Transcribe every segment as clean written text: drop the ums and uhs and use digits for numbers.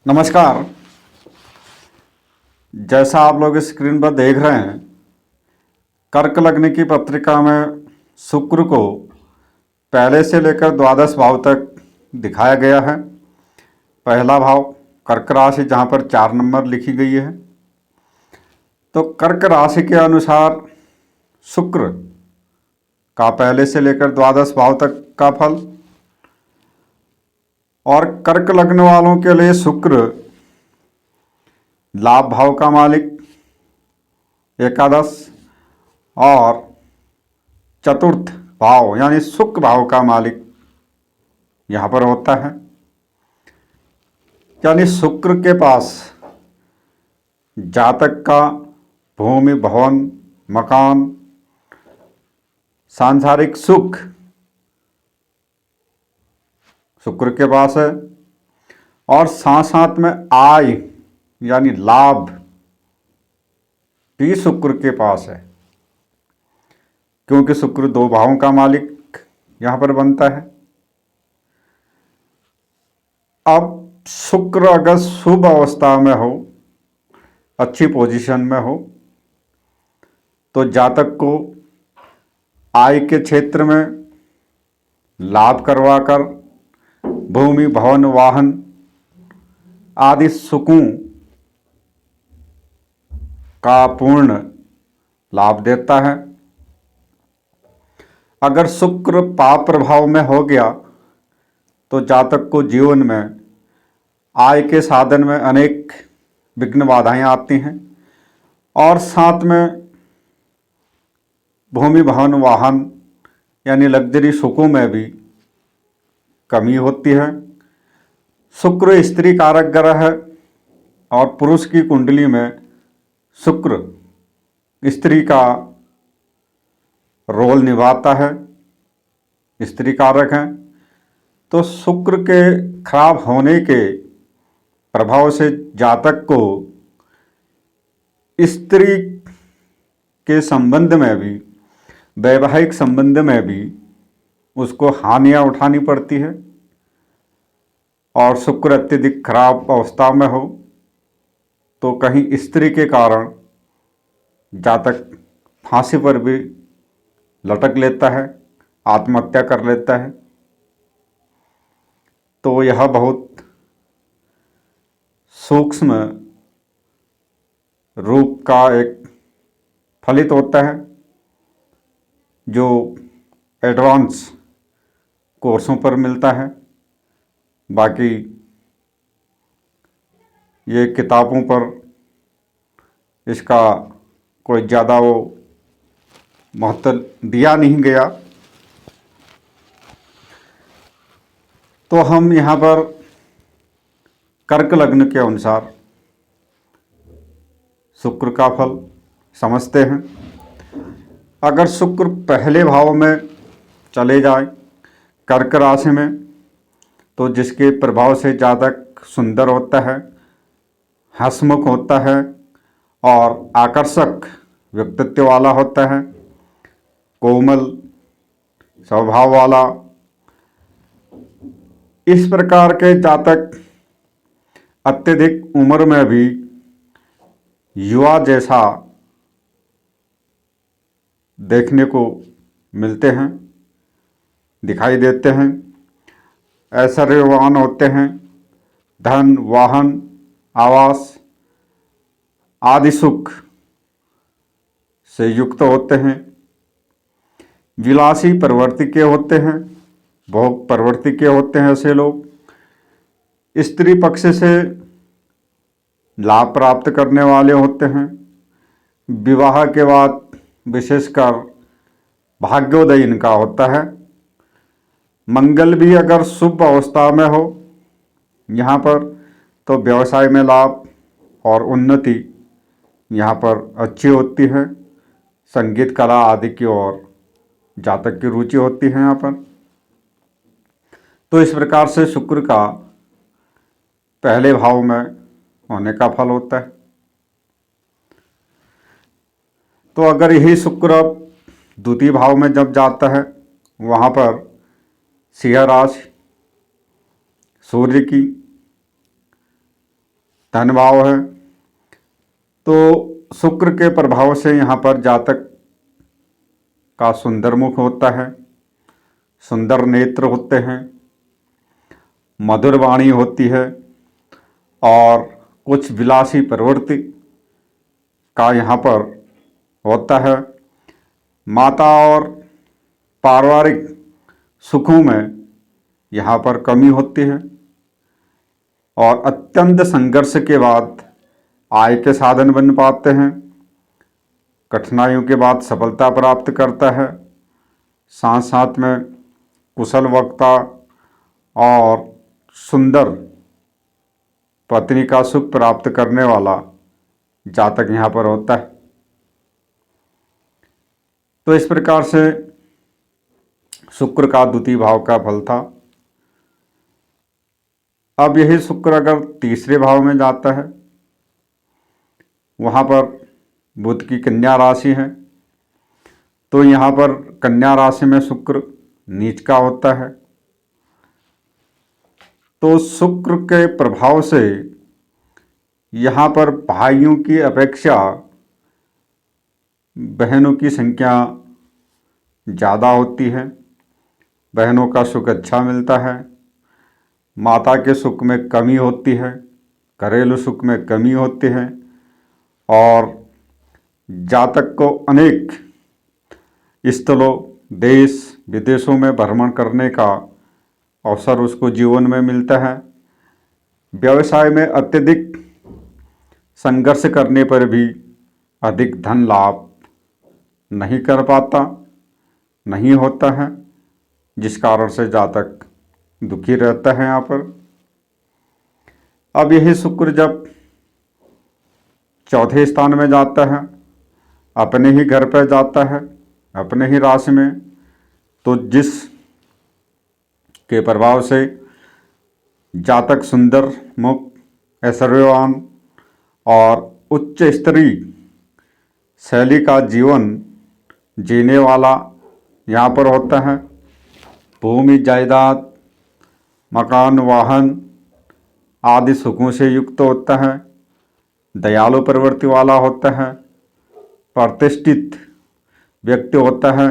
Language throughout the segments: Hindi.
नमस्कार। जैसा आप लोग स्क्रीन पर देख रहे हैं, कर्क लग्न की पत्रिका में शुक्र को पहले से लेकर द्वादश भाव तक दिखाया गया है। पहला भाव कर्क राशि, जहाँ पर 4 नंबर लिखी गई है। तो कर्क राशि के अनुसार शुक्र का पहले से लेकर द्वादश भाव तक का फल, और कर्क लग्न वालों के लिए शुक्र लाभ भाव का मालिक एकादश और चतुर्थ भाव यानी सुख भाव का मालिक यहाँ पर होता है। यानी शुक्र के पास जातक का भूमि, भवन, मकान, सांसारिक सुख शुक्र के पास है, और साथ साथ में आय यानी लाभ भी शुक्र के पास है, क्योंकि शुक्र 2 भावों का मालिक यहां पर बनता है। अब शुक्र अगर शुभ अवस्था में हो, अच्छी पोजीशन में हो, तो जातक को आय के क्षेत्र में लाभ करवाकर भूमि, भवन, वाहन आदि सुखों का पूर्ण लाभ देता है। अगर शुक्र पाप प्रभाव में हो गया तो जातक को जीवन में आय के साधन में अनेक विघ्न बाधाएं आती हैं, और साथ में भूमि, भवन, वाहन यानी लग्जरी सुखों में भी कमी होती है। शुक्र स्त्री कारक ग्रह है, और पुरुष की कुंडली में शुक्र स्त्री का रोल निभाता है, स्त्री कारक है। तो शुक्र के खराब होने के प्रभाव से जातक को स्त्री के संबंध में भी, वैवाहिक संबंध में भी उसको हानियां उठानी पड़ती है। और शुक्र अत्यधिक खराब अवस्था में हो तो कहीं स्त्री के कारण जातक फांसी पर भी लटक लेता है, आत्महत्या कर लेता है। तो यह बहुत सूक्ष्म रूप का एक फलित होता है, जो एडवांस कोर्सों पर मिलता है। बाकी ये किताबों पर इसका कोई ज़्यादा वो महत्व दिया नहीं गया। तो हम यहाँ पर कर्क लग्न के अनुसार शुक्र का फल समझते हैं। अगर शुक्र पहले भाव में चले जाए कर्क राशि में, तो जिसके प्रभाव से जातक सुंदर होता है, हंसमुख होता है और आकर्षक व्यक्तित्व वाला होता है, कोमल स्वभाव वाला। इस प्रकार के जातक अत्यधिक उम्र में भी युवा जैसा देखने को मिलते हैं, दिखाई देते हैं, ऐश्वर्यवान होते हैं, धन, वाहन, आवास आदि सुख से युक्त होते हैं, विलासी प्रवृत्ति के होते हैं, भोग प्रवृत्ति के होते हैं। ऐसे लोग स्त्री पक्ष से लाभ प्राप्त करने वाले होते हैं। विवाह के बाद विशेषकर भाग्योदय इनका होता है। मंगल भी अगर शुभ अवस्था में हो यहाँ पर, तो व्यवसाय में लाभ और उन्नति यहाँ पर अच्छी होती है। संगीत, कला आदि की ओर जातक की रुचि होती है यहाँ पर। तो इस प्रकार से शुक्र का पहले भाव में होने का फल होता है। तो अगर यही शुक्र द्वितीय भाव में जब जाता है, वहाँ पर सिंह राशि सूर्य की धन भाव है। तो शुक्र के प्रभाव से यहाँ पर जातक का सुंदर मुख होता है, सुंदर नेत्र होते हैं, मधुर वाणी होती है और कुछ विलासी प्रवृत्ति का यहाँ पर होता है। माता और पारिवारिक सुखों में यहाँ पर कमी होती है और अत्यंत संघर्ष के बाद आय के साधन बन पाते हैं। कठिनाइयों के बाद सफलता प्राप्त करता है। साथ साथ में कुशल वक्ता और सुंदर पत्नी का सुख प्राप्त करने वाला जातक यहाँ पर होता है। तो इस प्रकार से शुक्र का द्वितीय भाव का फल था। अब यही शुक्र अगर तीसरे भाव में जाता है, वहाँ पर बुध की कन्या राशि है, तो यहाँ पर कन्या राशि में शुक्र नीच का होता है। तो शुक्र के प्रभाव से यहाँ पर भाइयों की अपेक्षा बहनों की संख्या ज़्यादा होती है। बहनों का सुख अच्छा मिलता है। माता के सुख में कमी होती है, घरेलू सुख में कमी होती है और जातक को अनेक स्थलों, देश विदेशों में भ्रमण करने का अवसर उसको जीवन में मिलता है। व्यवसाय में अत्यधिक संघर्ष करने पर भी अधिक धन लाभ नहीं कर पाता, नहीं होता है, जिस कारण से जातक दुखी रहता है यहाँ पर। अब यही शुक्र जब चौथे स्थान में जाता है, अपने ही घर पर जाता है, अपने ही राशि में, तो जिस के प्रभाव से जातक सुंदर मुख, ऐश्वर्यवान और उच्च स्तरीय शैली का जीवन जीने वाला यहाँ पर होता है। भूमि, जायदाद, मकान, वाहन आदि सुखों से युक्त होता है। दयालु प्रवृत्ति वाला होता है। प्रतिष्ठित व्यक्ति होता है।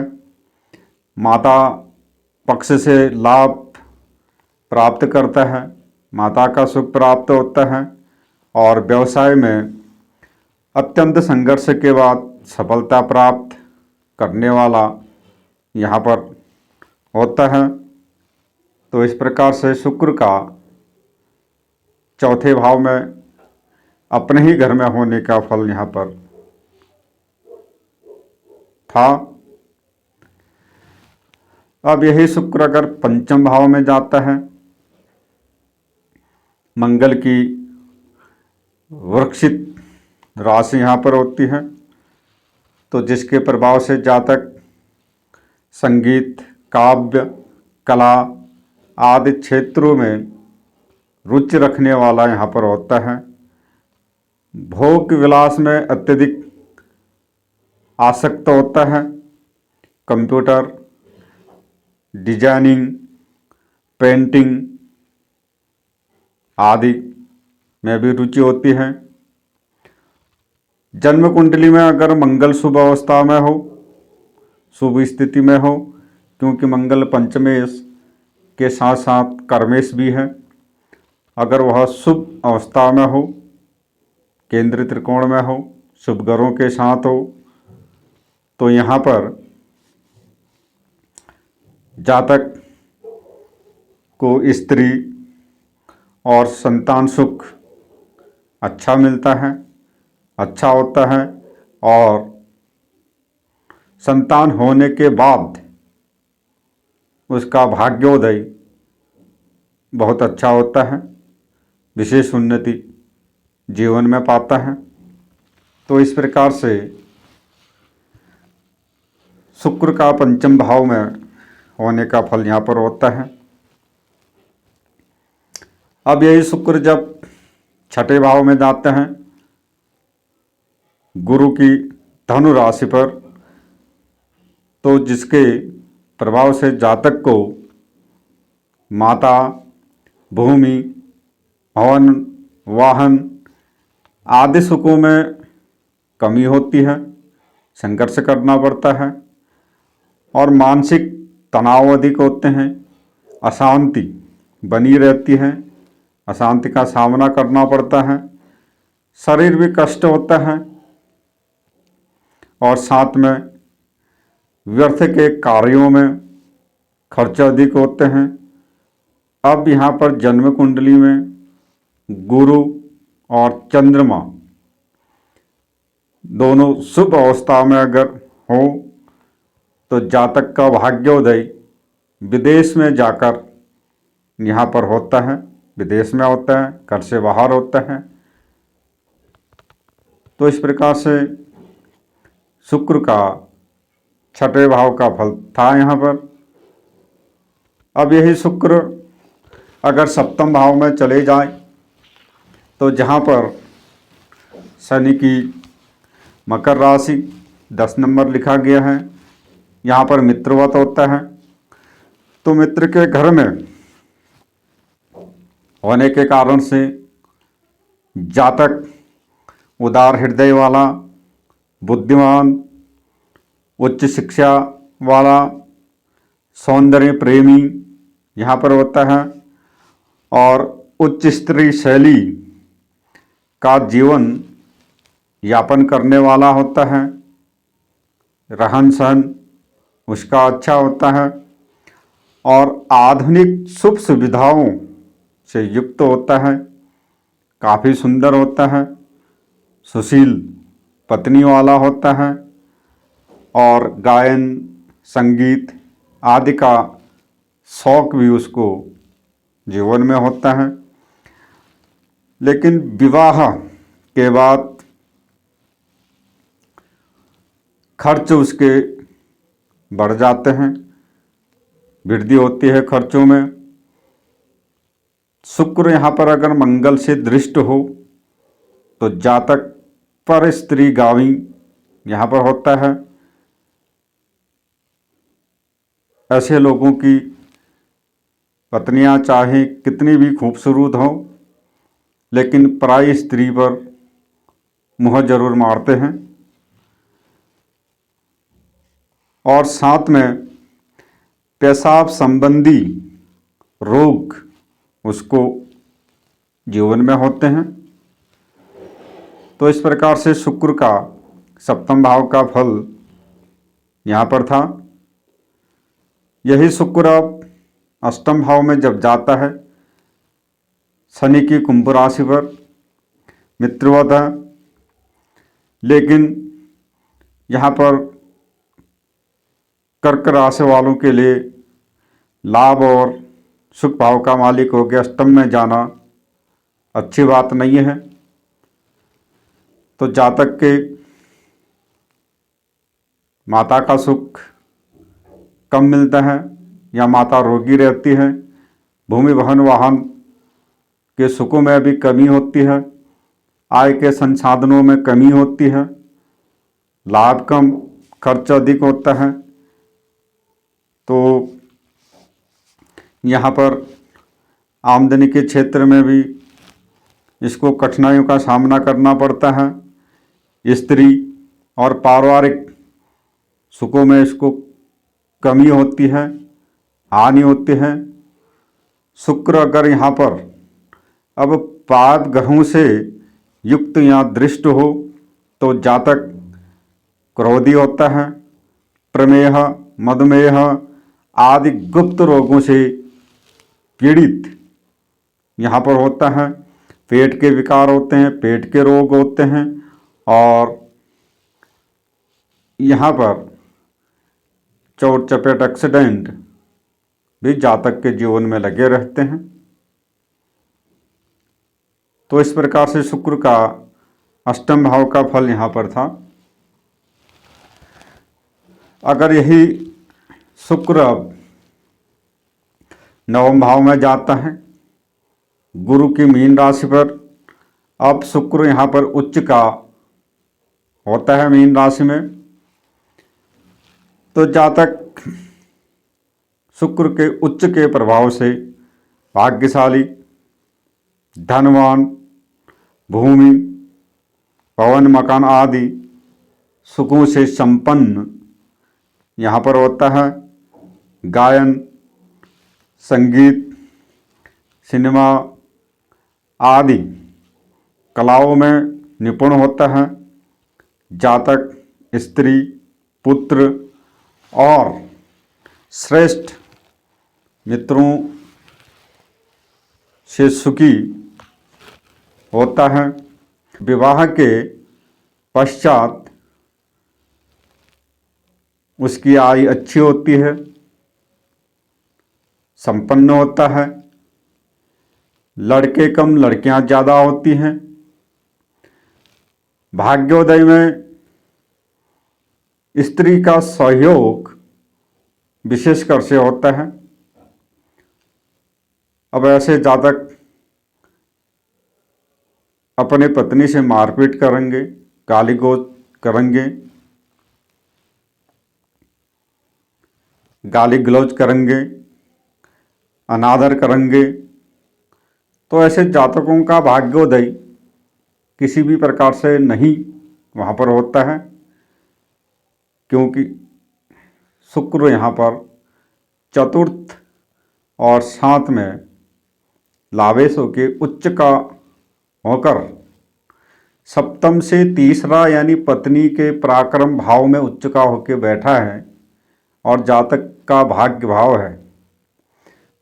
माता पक्ष से लाभ प्राप्त करता है। माता का सुख प्राप्त होता है और व्यवसाय में अत्यंत संघर्ष के बाद सफलता प्राप्त करने वाला यहाँ पर होता है। तो इस प्रकार से शुक्र का चौथे भाव में अपने ही घर में होने का फल यहाँ पर था। अब यही शुक्र अगर पंचम भाव में जाता है, मंगल की वृक्षित राशि यहाँ पर होती है, तो जिसके प्रभाव से जातक संगीत, काव्य, कला आदि क्षेत्रों में रुचि रखने वाला यहाँ पर होता है। भोग विलास में अत्यधिक आसक्त होता है। कंप्यूटर, डिजाइनिंग, पेंटिंग आदि में भी रुचि होती है। जन्म कुंडली में अगर मंगल शुभ अवस्था में हो, शुभ स्थिति में हो, क्योंकि मंगल पंचमेश के साथ साथ कर्मेश भी है, अगर वह शुभ अवस्था में हो, केंद्र त्रिकोण में हो, शुभ ग्रहों के साथ हो, तो यहाँ पर जातक को स्त्री और संतान सुख अच्छा मिलता है, अच्छा होता है और संतान होने के बाद उसका भाग्योदय बहुत अच्छा होता है, विशेष उन्नति जीवन में पाता है। तो इस प्रकार से शुक्र का पंचम भाव में होने का फल यहाँ पर होता है। अब यही शुक्र जब छठे भाव में जाते हैं, गुरु की धनु राशि पर, तो जिसके प्रभाव से जातक को माता, भूमि, भवन, वाहन आदि सुखों में कमी होती है, संघर्ष करना पड़ता है और मानसिक तनाव अधिक होते हैं, अशांति बनी रहती है, अशांति का सामना करना पड़ता है, शरीर भी कष्ट होता है और साथ में व्यर्थ के कार्यों में खर्च अधिक होते हैं। अब यहाँ पर जन्म कुंडली में गुरु और चंद्रमा दोनों शुभ अवस्था में अगर हो तो जातक का भाग्योदय विदेश में जाकर यहाँ पर होता है, विदेश में होता है, घर से बाहर होता है। तो इस प्रकार से शुक्र का छठे भाव का फल था यहाँ पर। अब यही शुक्र अगर सप्तम भाव में चले जाए तो जहाँ पर शनि की मकर राशि 10 नंबर लिखा गया है, यहाँ पर मित्रवत होता है। तो मित्र के घर में होने के कारण से जातक उदार हृदय वाला, बुद्धिमान, उच्च शिक्षा वाला, सौंदर्य प्रेमी यहाँ पर होता है और उच्च स्तरीय शैली का जीवन यापन करने वाला होता है। रहन सहन उसका अच्छा होता है और आधुनिक शुभ सुविधाओं से युक्त होता है, काफ़ी सुंदर होता है, सुशील पत्नी वाला होता है और गायन, संगीत आदि का शौक भी उसको जीवन में होता है। लेकिन विवाह के बाद खर्च उसके बढ़ जाते हैं, वृद्धि होती है खर्चों में। शुक्र यहाँ पर अगर मंगल से दृष्ट हो तो जातक पर स्त्री गावी यहाँ पर होता है। ऐसे लोगों की पत्नियां चाहे कितनी भी खूबसूरत हों लेकिन पराई स्त्री पर मुँह जरूर मारते हैं और साथ में पेशाब संबंधी रोग उसको जीवन में होते हैं। तो इस प्रकार से शुक्र का सप्तम भाव का फल यहाँ पर था। यही शुक्र अब अष्टम भाव में जब जाता है, शनि की कुंभ राशि पर मित्रवत है, लेकिन यहाँ पर कर्क राशि वालों के लिए लाभ और सुख भाव का मालिक हो गया अष्टम में जाना अच्छी बात नहीं है। तो जातक के माता का सुख कम मिलता है या माता रोगी रहती है, भूमि भवन वाहन के सुखों में भी कमी होती है, आय के संसाधनों में कमी होती है, लाभ कम खर्च अधिक होता है। तो यहाँ पर आमदनी के क्षेत्र में भी इसको कठिनाइयों का सामना करना पड़ता है। स्त्री और पारिवारिक सुखों में इसको कमी होती है, हानि होती है। शुक्र अगर यहाँ पर अब 5 ग्रहों से युक्त या दृष्ट हो तो जातक क्रोधी होता है, प्रमेह, मधुमेह आदि गुप्त रोगों से पीड़ित यहाँ पर होता है। पेट के विकार होते हैं, पेट के रोग होते हैं और यहाँ पर चोट चपेट एक्सीडेंट भी जातक के जीवन में लगे रहते हैं। तो इस प्रकार से शुक्र का अष्टम भाव का फल यहाँ पर था। अगर यही शुक्र अब नवम भाव में जाता है गुरु की मीन राशि पर, अब शुक्र यहाँ पर उच्च का होता है मीन राशि में, तो जातक शुक्र के उच्च के प्रभाव से भाग्यशाली, धनवान, भूमि, भवन मकान आदि सुखों से संपन्न यहाँ पर होता है। गायन, संगीत, सिनेमा आदि कलाओं में निपुण होता है। जातक स्त्री, पुत्र और श्रेष्ठ मित्रों से सुखी होता है। विवाह के पश्चात उसकी आय अच्छी होती है, संपन्न होता है। लड़के कम लड़कियां ज़्यादा होती हैं। भाग्योदय में स्त्री का सहयोग विशेषकर से होता है। अब ऐसे जातक अपने पत्नी से मारपीट करेंगे, गाली गलौज करेंगे, गाली गलौज करेंगे, अनादर करेंगे, तो ऐसे जातकों का भाग्योदय किसी भी प्रकार से नहीं वहाँ पर होता है, क्योंकि शुक्र यहाँ पर चतुर्थ और साथ में लावेशों के उच्च का होकर सप्तम से तीसरा यानी पत्नी के पराक्रम भाव में उच्च का होकर बैठा है और जातक का भाग्य भाव है।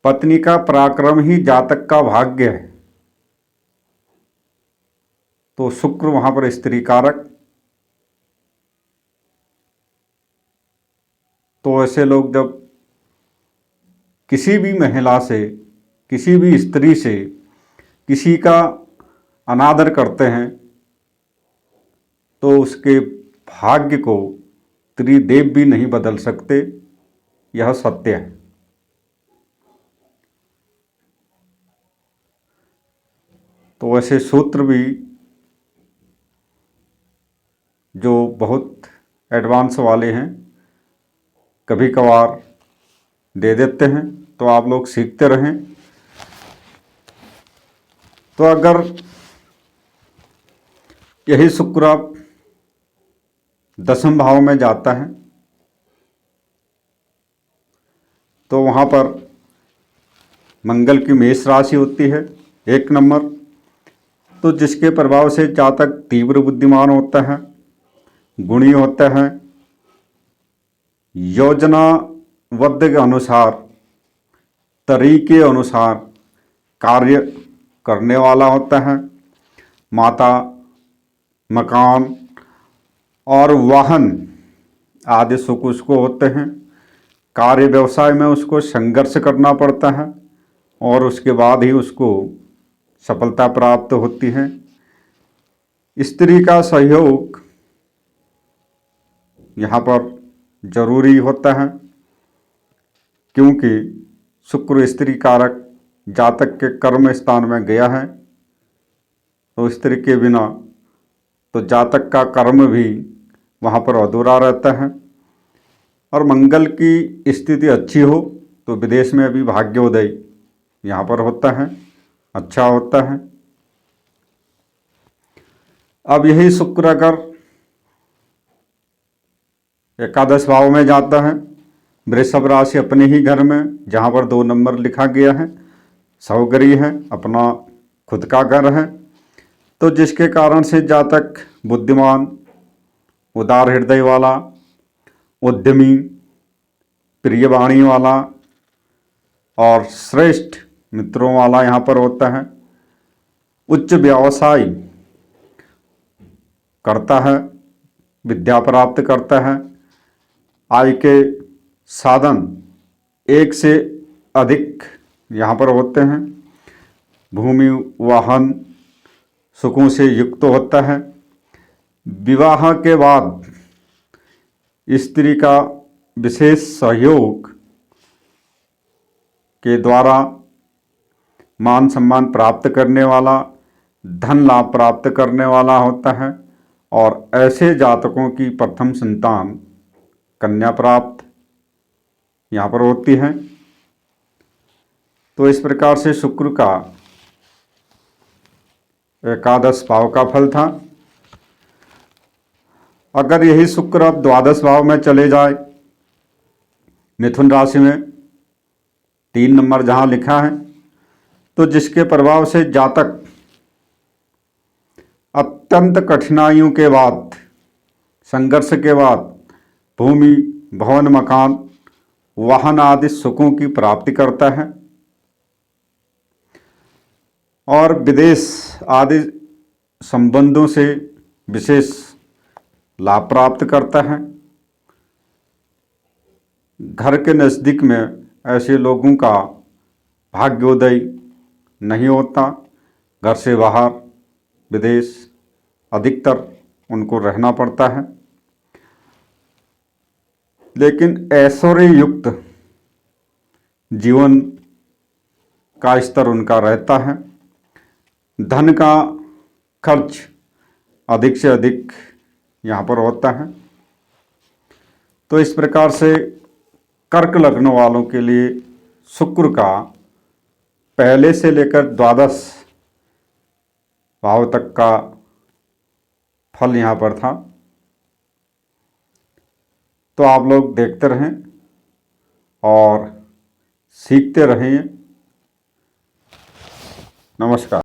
पत्नी का पराक्रम ही जातक का भाग्य है। तो शुक्र वहां पर स्त्री कारक। तो ऐसे लोग जब किसी भी महिला से, किसी भी स्त्री से किसी का अनादर करते हैं तो उसके भाग्य को त्रिदेव भी नहीं बदल सकते, यह सत्य है। तो ऐसे सूत्र भी जो बहुत एडवांस वाले हैं कभी कभार दे देते हैं, तो आप लोग सीखते रहें। तो अगर यही शुक्र आप 10वें भाव में जाता है तो वहाँ पर मंगल की मेष राशि होती है 1 नंबर। तो जिसके प्रभाव से जातक तीव्र बुद्धिमान होता है, गुणी होता है, योजनाबद्ध के अनुसार, तरीके अनुसार कार्य करने वाला होता है। माता, मकान और वाहन आदि सुख उसको होते हैं। कार्य व्यवसाय में उसको संघर्ष करना पड़ता है और उसके बाद ही उसको सफलता प्राप्त होती है। स्त्री का सहयोग यहाँ पर जरूरी होता है, क्योंकि शुक्र स्त्री कारक जातक के कर्म स्थान में गया है। तो स्त्री के बिना तो जातक का कर्म भी वहाँ पर अधूरा रहता है। और मंगल की स्थिति अच्छी हो तो विदेश में भी भाग्योदय यहाँ पर होता है, अच्छा होता है। अब यही शुक्र अगर एकादश भाव में जाता है, वृषभ राशि अपने ही घर में, जहाँ पर 2 नंबर लिखा गया है, सौगरी है, अपना खुद का घर है, तो जिसके कारण से जातक बुद्धिमान, उदार हृदय वाला, उद्यमी, प्रिय वाणी वाला और श्रेष्ठ मित्रों वाला यहाँ पर होता है। उच्च व्यवसाय करता है, विद्या प्राप्त करता है। आय के साधन एक से अधिक यहाँ पर होते हैं। भूमि, वाहन सुखों से युक्त होता है। विवाह के बाद स्त्री का विशेष सहयोग के द्वारा मान सम्मान प्राप्त करने वाला, धन लाभ प्राप्त करने वाला होता है। और ऐसे जातकों की प्रथम संतान कन्या प्राप्त यहाँ पर होती है। तो इस प्रकार से शुक्र का एकादश भाव का फल था। अगर यही शुक्र अब द्वादश भाव में चले जाए, मिथुन राशि में 3 नंबर जहां लिखा है, तो जिसके प्रभाव से जातक अत्यंत कठिनाइयों के बाद, संघर्ष के बाद भूमि, भवन, मकान, वाहन आदि सुखों की प्राप्ति करता है और विदेश आदि संबंधों से विशेष लाभ प्राप्त करता है। घर के नज़दीक में ऐसे लोगों का भाग्योदय नहीं होता। घर से बाहर, विदेश अधिकतर उनको रहना पड़ता है, लेकिन ऐश्वर्य युक्त जीवन का स्तर उनका रहता है। धन का खर्च अधिक से अधिक यहाँ पर होता है। तो इस प्रकार से कर्क लग्न वालों के लिए शुक्र का पहले से लेकर द्वादश भाव तक का फल यहाँ पर था। तो आप लोग देखते रहें और सीखते रहें। नमस्कार।